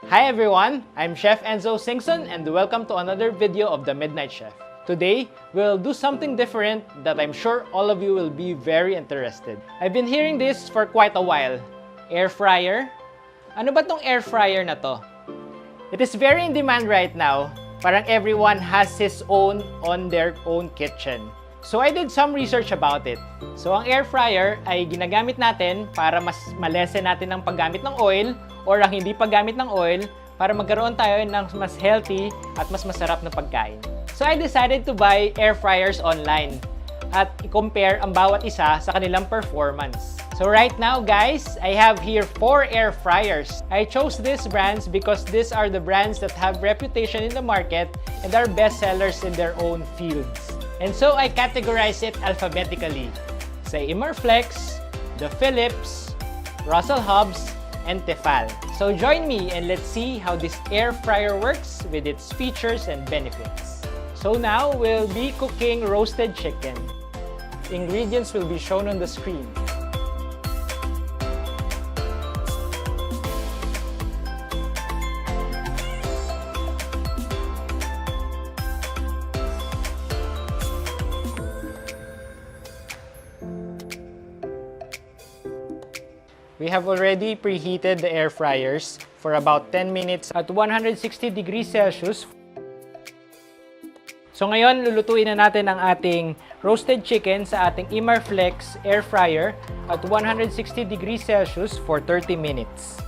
Hi everyone, I'm Chef Enzo Singson and welcome to another video of The Midnight Chef. Today, we'll do something different that I'm sure all of you will be very interested. I've been hearing this for quite a while. Air fryer? Ano ba tong air fryer na to? It is very in demand right now. Parang everyone has his own on their own kitchen. So I did some research about it. So ang air fryer ay ginagamit natin para mas malesen natin ang paggamit ng oil or ang hindi paggamit ng oil para magkaroon tayo ng mas healthy at mas masarap na pagkain. So I decided to buy air fryers online at i-compare ang bawat isa sa kanilang performance. So right now guys, I have here 4 air fryers. I chose these brands because these are the brands that have reputation in the market and are best sellers in their own fields. And so I categorize it alphabetically. Say Imarflex, the Philips, Russel Hobbs and Tefal. So join me and let's see how this air fryer works with its features and benefits. So now we'll be cooking roasted chicken. Ingredients will be shown on the screen. We have already preheated the air fryers for about 10 minutes at 160 degrees Celsius. So ngayon, lulutuin na natin ang ating roasted chicken sa ating Imarflex air fryer at 160 degrees Celsius for 30 minutes.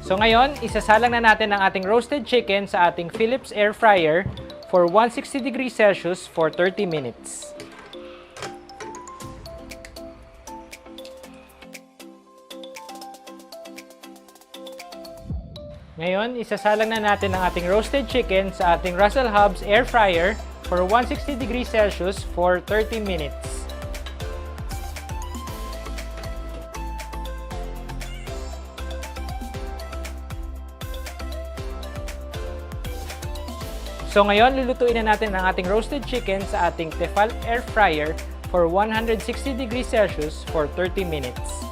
So ngayon, isasalang na natin ang ating roasted chicken sa ating Philips air fryer for 160 degrees Celsius for 30 minutes. Ngayon, isasalang na natin ang ating roasted chicken sa ating Russel Hobbs air fryer for 160 degrees Celsius for 30 minutes. So ngayon, lulutuin na natin ang ating roasted chicken sa ating Tefal air fryer for 160 degrees Celsius for 30 minutes.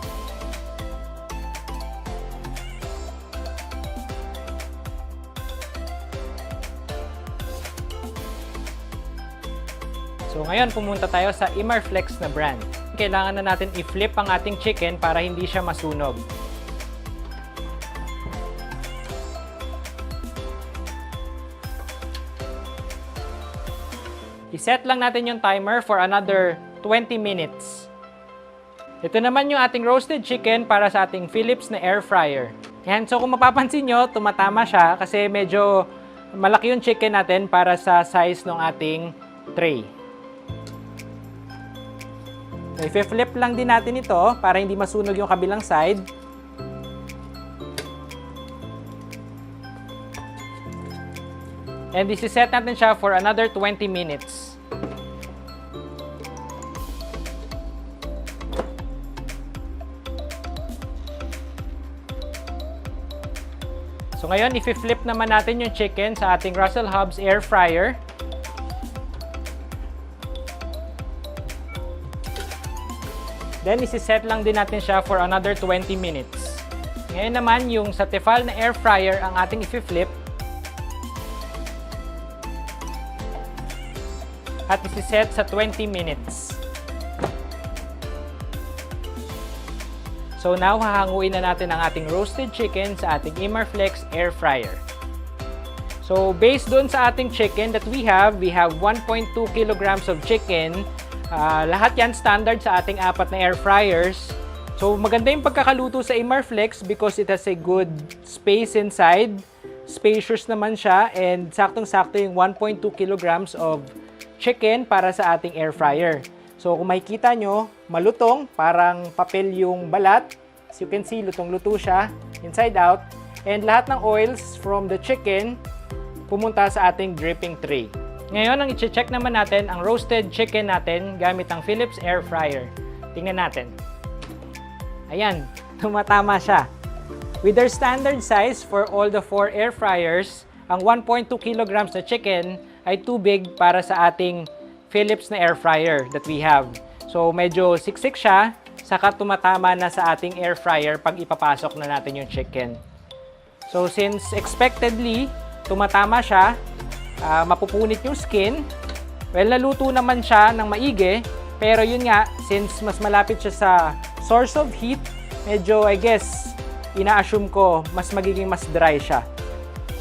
So ngayon, pumunta tayo sa Imarflex na brand. Kailangan na natin i-flip ang ating chicken para hindi siya masunog. I-set lang natin yung timer for another 20 minutes. Ito naman yung ating roasted chicken para sa ating Philips na air fryer. Yan, so kung mapapansin nyo, tumatama siya kasi medyo malaki yung chicken natin para sa size ng ating tray. So, i-flip lang din natin ito para hindi masunog yung kabilang side. And isi-set natin siya for another 20 minutes. So ngayon, i-flip naman natin yung chicken sa ating Russel Hobbs air fryer. Then, isi-set lang din natin siya for another 20 minutes. Ngayon naman, yung sa Tefal na air fryer ang ating i-flip. At isi-set sa 20 minutes. So now, hahanguin na natin ang ating roasted chicken sa ating Imarflex air fryer. So based doon sa ating chicken that we have 1.2 kilograms of chicken. Lahat yan standard sa ating 4 na air fryers. So maganda yung pagkakaluto sa Imarflex because it has a good space inside. Spacious naman siya and saktong-sakto yung 1.2 kilograms of chicken para sa ating air fryer. So kung makikita nyo, malutong, parang papel yung balat. As you can see, lutong-luto siya, inside out. And lahat ng oils from the chicken pumunta sa ating dripping tray. Ngayon, ang i-check naman natin ang roasted chicken natin gamit ang Philips air fryer. Tingnan natin. Ayan, tumatama siya. With their standard size for all the 4 air fryers, ang 1.2 kilograms na chicken ay too big para sa ating Philips na air fryer that we have. So medyo siksik siya, saka tumatama na sa ating air fryer pag ipapasok na natin yung chicken. So since expectedly tumatama siya, mapupunit yung skin, well, naluto naman siya ng maigi, pero yun nga, since mas malapit siya sa source of heat, medyo, I guess, ina-assume ko, mas magiging mas dry siya.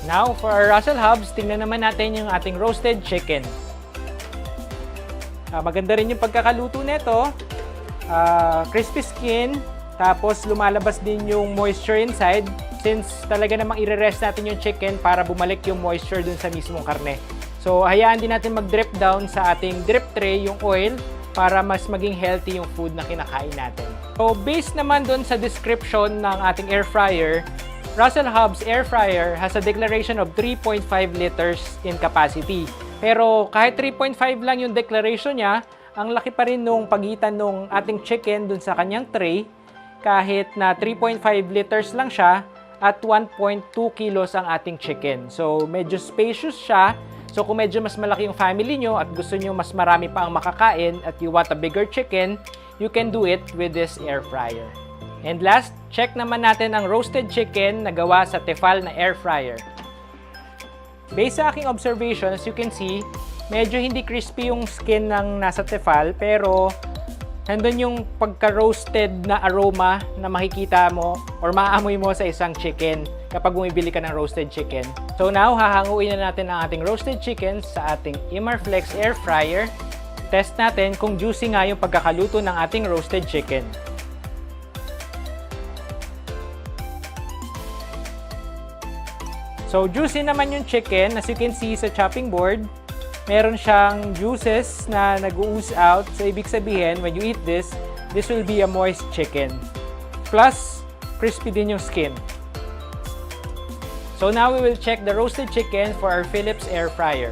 Now, for our Russel Hobbs, tingnan naman natin yung ating roasted chicken. Maganda rin yung pagkakaluto nito. Crispy skin, tapos lumalabas din yung moisture inside, since talaga namang i-rest natin yung chicken para bumalik yung moisture dun sa mismong karne. So, hayaan din natin mag-drip down sa ating drip tray yung oil para mas maging healthy yung food na kinakain natin. So, based naman dun sa description ng ating air fryer, Russel Hobbs air fryer has a declaration of 3.5 liters in capacity. Pero kahit 3.5 lang yung declaration niya, ang laki pa rin nung pagitan nung ating chicken dun sa kanyang tray, kahit na 3.5 liters lang siya at 1.2 kilos ang ating chicken. So medyo spacious siya. So kung medyo mas malaki yung family nyo at gusto nyo mas marami pa ang makakain at you want a bigger chicken, you can do it with this air fryer. And last, check naman natin ang roasted chicken na gawa sa Tefal na air fryer. Based sa aking observation, as you can see, medyo hindi crispy yung skin ng nasa Tefal, pero nandun yung pagka-roasted na aroma na makikita mo or maaamoy mo sa isang chicken kapag bumibili ka ng roasted chicken. So now, hahanguin na natin ang ating roasted chicken sa ating Imarflex air fryer. Test natin kung juicy nga yung pagkakaluto ng ating roasted chicken. So, juicy naman yung chicken. As you can see sa chopping board, meron siyang juices na nag-ooze out. So, ibig sabihin, when you eat this will be a moist chicken. Plus, crispy din yung skin. So, now we will check the roasted chicken for our Philips air fryer.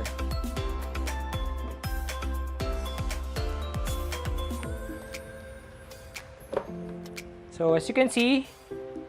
So, as you can see,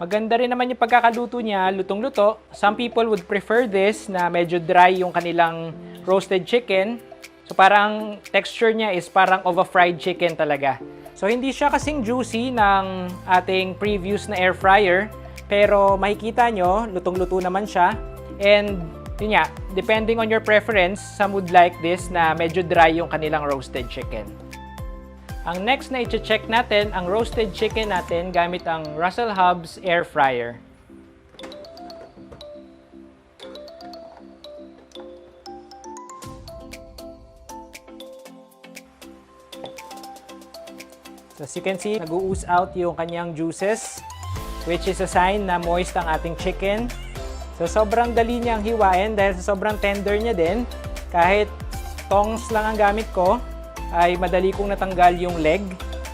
maganda rin naman yung pagkakaluto niya, lutong-luto. Some people would prefer this na medyo dry yung kanilang roasted chicken. So parang texture niya is parang of a fried chicken talaga. So hindi siya kasing juicy ng ating previous na air fryer, pero makikita nyo, lutong-luto naman siya. And yun nga, depending on your preference, some would like this na medyo dry yung kanilang roasted chicken. Ang next na i-check natin, ang roasted chicken natin gamit ang Russel Hobbs air fryer. So as you can see, nag-ooze out yung kanyang juices, which is a sign na moist ang ating chicken. So sobrang dali niyang hiwain dahil sa sobrang tender niya din. Kahit tongs lang ang gamit ko, ay madali kong natanggal yung leg.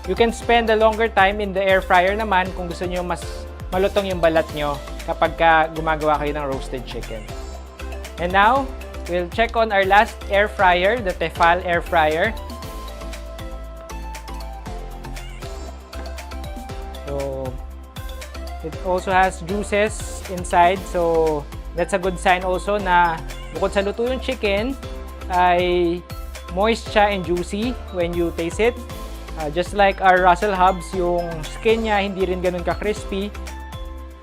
You can spend a longer time in the air fryer naman kung gusto nyo mas malutong yung balat nyo kapag gumagawa kayo ng roasted chicken. And now, we'll check on our last air fryer, the Tefal air fryer. So, it also has juices inside. So, that's a good sign also na bukod sa luto yung chicken, ay moist siya and juicy when you taste it. Just like our Russel Hobbs, yung skin niya hindi rin ganun ka-crispy.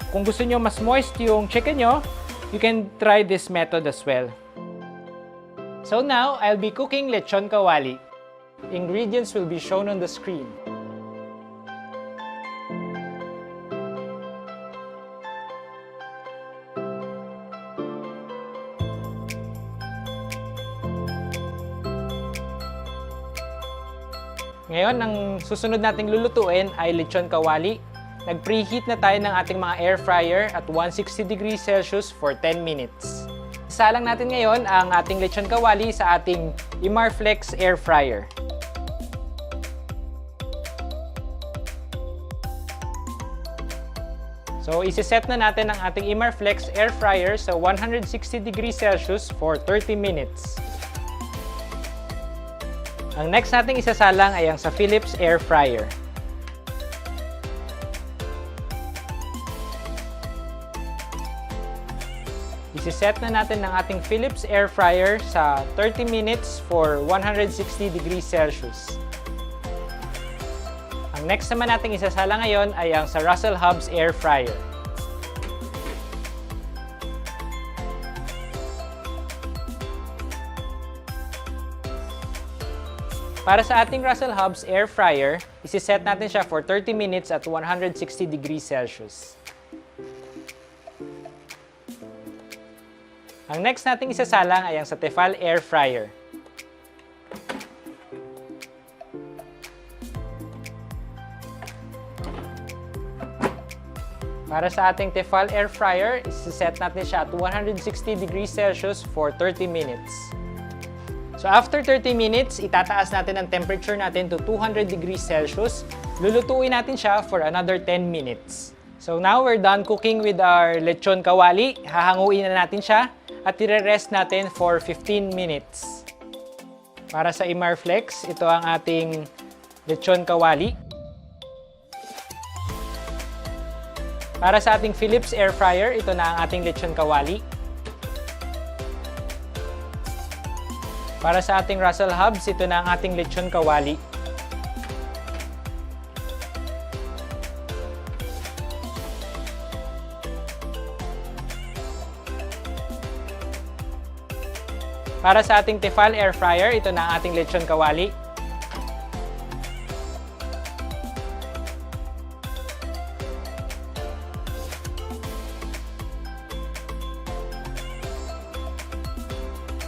Kung gusto nyo mas moist yung chicken nyo, you can try this method as well. So now, I'll be cooking Lechon Kawali. Ingredients will be shown on the screen. Ngayon, ang susunod nating lulutuin ay Lechon Kawali. Nag-preheat na tayo ng ating mga air fryer at 160 degrees Celsius for 10 minutes. Isalang natin ngayon ang ating Lechon Kawali sa ating Imarflex air fryer. So, isi-set na natin ang ating Imarflex air fryer sa 160 degrees Celsius for 30 minutes. Ang next nating isasalang ay ang sa Philips air fryer. Isiset na natin ng ating Philips air fryer sa 30 minutes for 160 degrees Celsius. Ang next naman natin isasala ngayon ay ang sa Russel Hobbs air fryer. Para sa ating Russel Hobbs air fryer, isiset natin siya for 30 minutes at 160 degrees Celsius. Ang next nating isasalang ay ang sa Tefal air fryer. Para sa ating Tefal air fryer, isiset natin siya at 160 degrees Celsius for 30 minutes. So after 30 minutes, itataas natin ang temperature natin to 200 degrees Celsius. Lulutuin natin siya for another 10 minutes. So now we're done cooking with our Lechon Kawali. Hahanguin na natin siya at i-rest natin for 15 minutes. Para sa Imarflex, ito ang ating Lechon Kawali. Para sa ating Philips air fryer, ito na ang ating Lechon Kawali. Para sa ating Russel Hobbs, ito na ang ating Lechon Kawali. Para sa ating Tefal air fryer, ito na ang ating Lechon Kawali.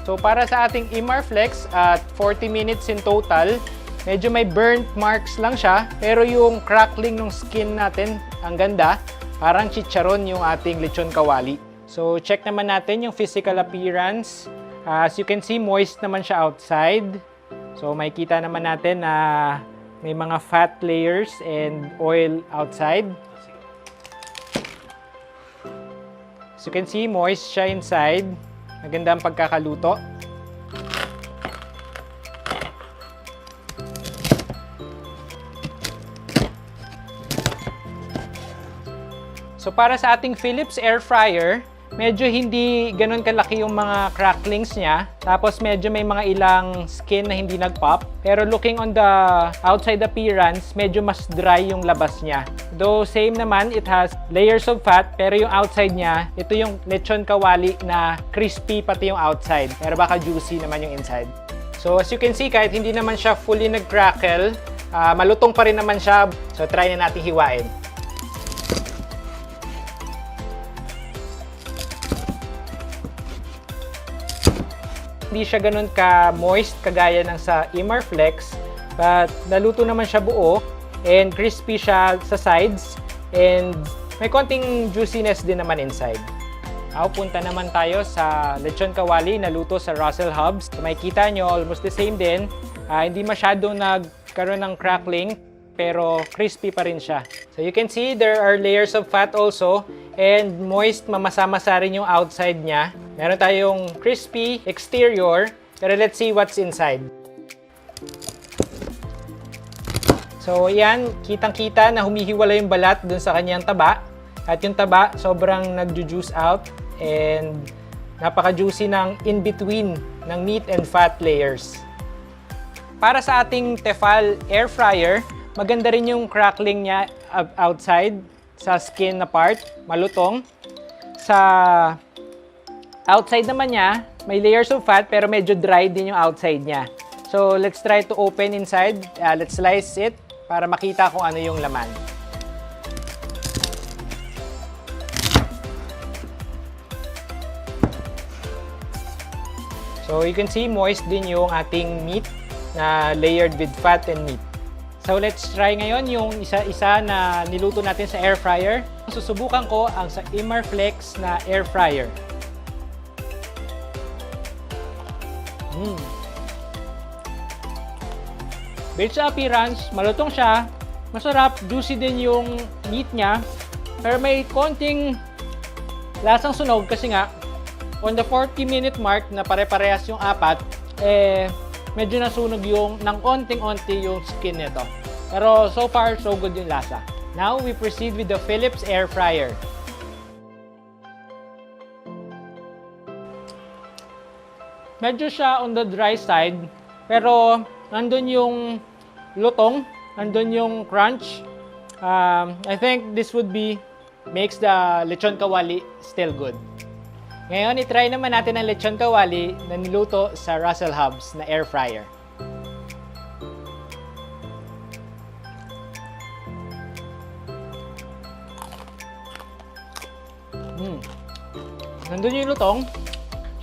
So para sa ating Imarflex at 40 minutes in total, medyo may burnt marks lang siya, pero yung crackling ng skin natin, ang ganda. Parang chicharon yung ating Lechon Kawali. So check naman natin yung physical appearance. As you can see, moist naman siya outside. So makikita naman natin na may mga fat layers and oil outside. As you can see, moist siya inside. Maganda ang pagkakaluto. So para sa ating Philips air fryer, medyo hindi ganun kalaki yung mga cracklings niya. Tapos medyo may mga ilang skin na hindi nag-pop. Pero looking on the outside appearance, medyo mas dry yung labas niya. Though same naman, it has layers of fat. Pero yung outside niya, ito yung Lechon Kawali na crispy pati yung outside. Pero baka juicy naman yung inside. So as you can see, kahit hindi naman siya fully nag-crackle, malutong pa rin naman siya. So try na natin hiwain. Hindi siya ganun ka-moist kagaya ng sa Imarflex, but naluto naman siya buo and crispy siya sa sides and may konting juiciness din naman inside. Now, punta naman tayo sa Lechon Kawali na luto sa Russel Hobbs. Makikita nyo, almost the same din. Hindi masyado nagkaroon ng crackling, pero crispy pa rin siya. So you can see there are layers of fat also and moist, mamasa-masa rin yung outside niya. Meron tayong crispy exterior, pero let's see what's inside. So yan, kitang-kita na humihiwala yung balat dun sa kanyang taba. At yung taba, sobrang nag-juice out and napaka-juicy ng in-between ng meat and fat layers. Para sa ating Tefal air fryer, maganda rin yung crackling niya outside sa skin na part, malutong. Sa outside naman niya, may layers of fat pero medyo dry din yung outside niya. So let's try to open inside. Let's slice it para makita kung ano yung laman. So you can see moist din yung ating meat na layered with fat and meat. So let's try ngayon yung isa-isa na niluto natin sa air fryer. Susubukan ko ang sa Imarflex na air fryer. Based sa appearance, malutong siya. Masarap, juicy din yung meat niya. Pero may konting lasang sunog kasi nga on the 40-minute mark na pare-parehas yung apat, medyo nasunog yung ng konting-onti yung skin nito. Pero so far, so good yung lasa. Now, we proceed with the Philips air fryer. medyo siya on the dry side, pero nandun yung lutong, nandun yung crunch. I think this would makes the lechon kawali still good. Ngayon, itry naman natin ang lechon kawali na niluto sa Russel Hobbs na air fryer. Nandun yung lutong.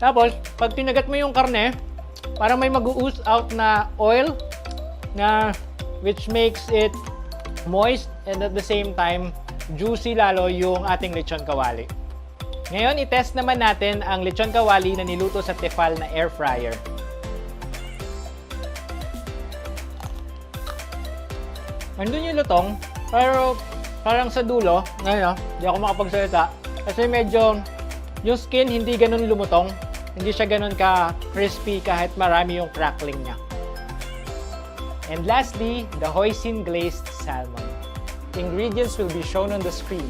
Tapos, pag tinagat mo yung karne, parang may mag-ooze out na oil na which makes it moist and at the same time, juicy lalo yung ating lechon kawali. Ngayon, i-test naman natin ang lechon kawali na niluto sa Tefal na air fryer. Nandun yung lutong, pero parang sa dulo, ngayon, hindi ako makapagsalita. Kasi medyo, yung skin hindi ganun lumutong. Hindi siya ganun ka-crispy kahit marami yung crackling niya. And lastly, the hoisin glazed salmon. The ingredients will be shown on the screen.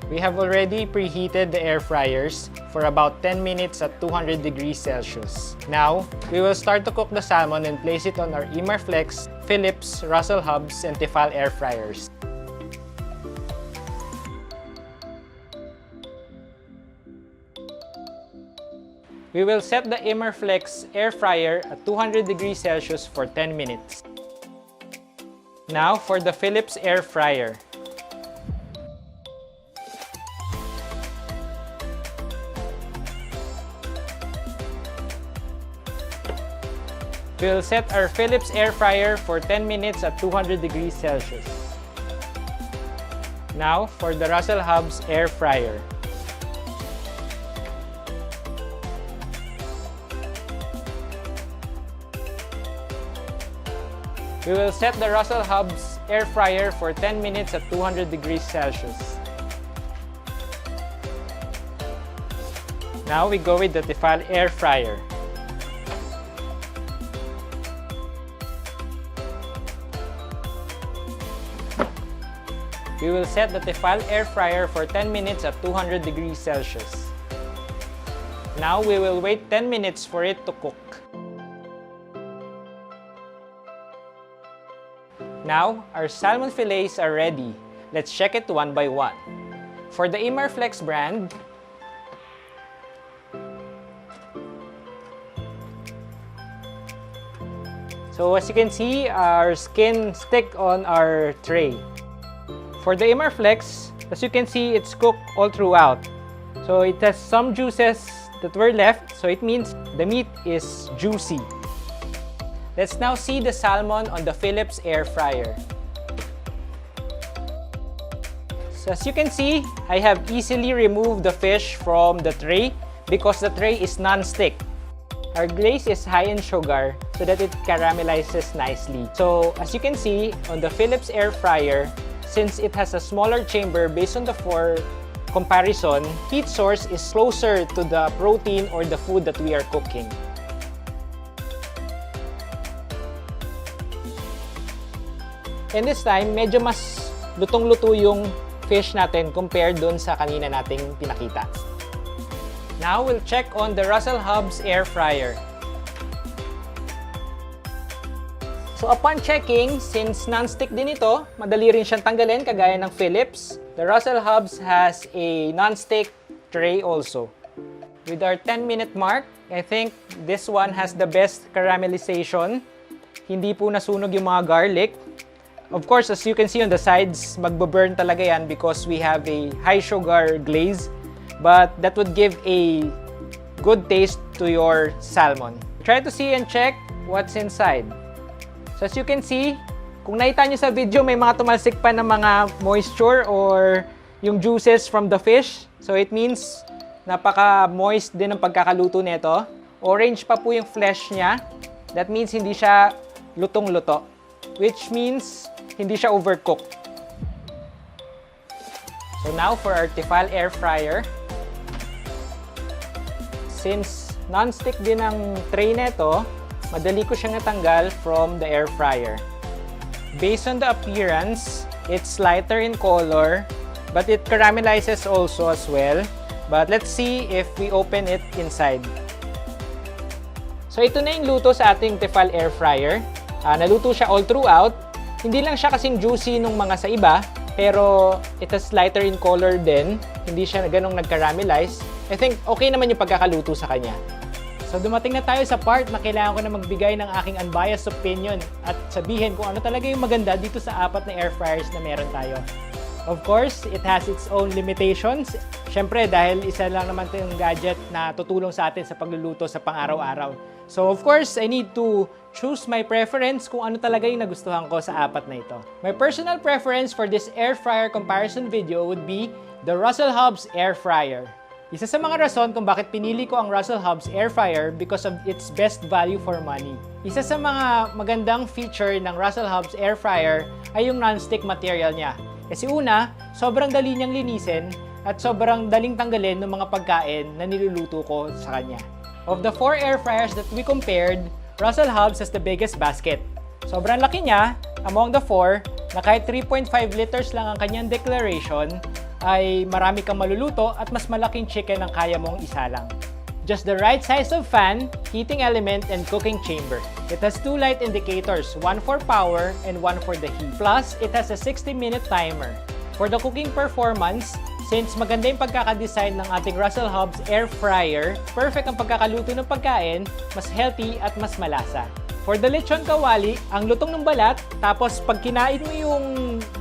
We have already preheated the air fryers for about 10 minutes at 200 degrees Celsius. Now, we will start to cook the salmon and place it on our Imarflex, Philips, Russel Hobbs and Tefal air fryers. We will set the Imarflex air fryer at 200 degrees Celsius for 10 minutes. Now, for the Philips air fryer. We'll set our Philips air fryer for 10 minutes at 200 degrees Celsius. Now, for the Russel Hobbs air fryer. We will set the Russel Hobbs air fryer for 10 minutes at 200 degrees Celsius. Now, we go with the Tefal air fryer. We will set the Tefal air fryer for 10 minutes at 200 degrees Celsius. Now, we will wait 10 minutes for it to cook. Now, our salmon fillets are ready. Let's check it one by one. For the Imarflex brand, so as you can see, our skin stick on our tray. For the Imarflex, as you can see, it's cooked all throughout. So it has some juices that were left, so it means the meat is juicy. Let's now see the salmon on the Philips air fryer. So as you can see, I have easily removed the fish from the tray because the tray is non-stick. Our glaze is high in sugar so that it caramelizes nicely. So as you can see, on the Philips air fryer, since it has a smaller chamber based on the 4 comparison, heat source is closer to the protein or the food that we are cooking. And this time, medyo mas lutong-luto yung fish natin compared dun sa kanina nating pinakita. Now, we'll check on the Russel Hobbs air fryer. So upon checking, since non-stick din ito, madali rin siyang tanggalin kagaya ng Philips. The Russel Hobbs has a non-stick tray also. With our 10-minute mark, I think this one has the best caramelization. Hindi po nasunog yung mga garlic. Of course, as you can see on the sides, magbo-burn talaga yan because we have a high sugar glaze. But that would give a good taste to your salmon. Try to see and check what's inside. So as you can see, kung nakita nyo sa video, may mga tumalsik pa ng mga moisture or yung juices from the fish. So it means napaka-moist din ang pagkakaluto nito. Orange pa po yung flesh niya. That means hindi siya lutong-luto. which means hindi siya overcooked. So now for our Tefal air fryer. Since non-stick din ang tray nito, madali ko siyang natanggal from the air fryer. Based on the appearance, it's lighter in color, but it caramelizes also as well. But let's see if we open it inside. So ito na yung luto sa ating Tefal air fryer. Naluto siya all throughout. Hindi lang siya kasing juicy nung mga sa iba, pero it has lighter in color din. Hindi siya ganong nag-caramelize. I think okay naman yung pagkakaluto sa kanya. So dumating na tayo sa part na kailangan ko na magbigay ng aking unbiased opinion at sabihin kung ano talaga yung maganda dito sa 4 na air fryers na meron tayo. Of course, it has its own limitations. Siyempre, dahil isa lang naman ito yung gadget na tutulong sa atin sa pagluluto sa pang-araw-araw. So of course, I need to choose my preference kung ano talaga yung nagustuhan ko sa 4 na ito. My personal preference for this air fryer comparison video would be the Russel Hobbs air fryer. Isa sa mga rason kung bakit pinili ko ang Russel Hobbs air fryer because of its best value for money. Isa sa mga magandang feature ng Russel Hobbs air fryer ay yung non-stick material niya. Kasi una, sobrang dali niyang linisin at sobrang daling tanggalin ng mga pagkain na niluluto ko sa kanya. Of the 4 air fryers that we compared, Russel Hobbs has the biggest basket. Sobrang laki niya among the 4 na kahit 3.5 liters lang ang kanyang declaration ay marami kang maluluto at mas malaking chicken ang kaya mong isa lang. Just the right size of fan, heating element, and cooking chamber. It has 2 light indicators, one for power and one for the heat. Plus, it has a 60-minute timer. For the cooking performance, since maganda yung pagkakadesign ng ating Russel Hobbs air fryer, perfect ang pagkakaluto ng pagkain, mas healthy at mas malasa. For the Lechon Kawali, ang lutong ng balat, tapos pag kinain mo yung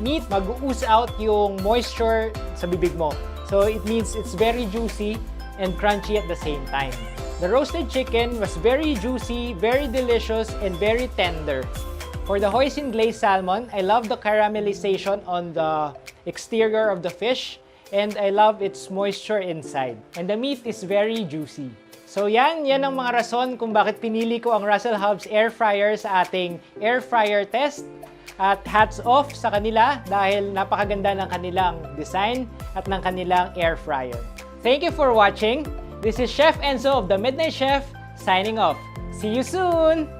meat, mag-ooze out yung moisture sa bibig mo. So it means it's very juicy and crunchy at the same time. The roasted chicken was very juicy, very delicious, and very tender. For the hoisin glazed salmon, I love the caramelization on the exterior of the fish, and I love its moisture inside. And the meat is very juicy. So yan ang mga rason kung bakit pinili ko ang Russel Hobbs air fryer sa ating air fryer test. At hats off sa kanila dahil napakaganda ng kanilang design at ng kanilang air fryer. Thank you for watching. This is Chef Enzo of The Midnight Chef signing off. See you soon!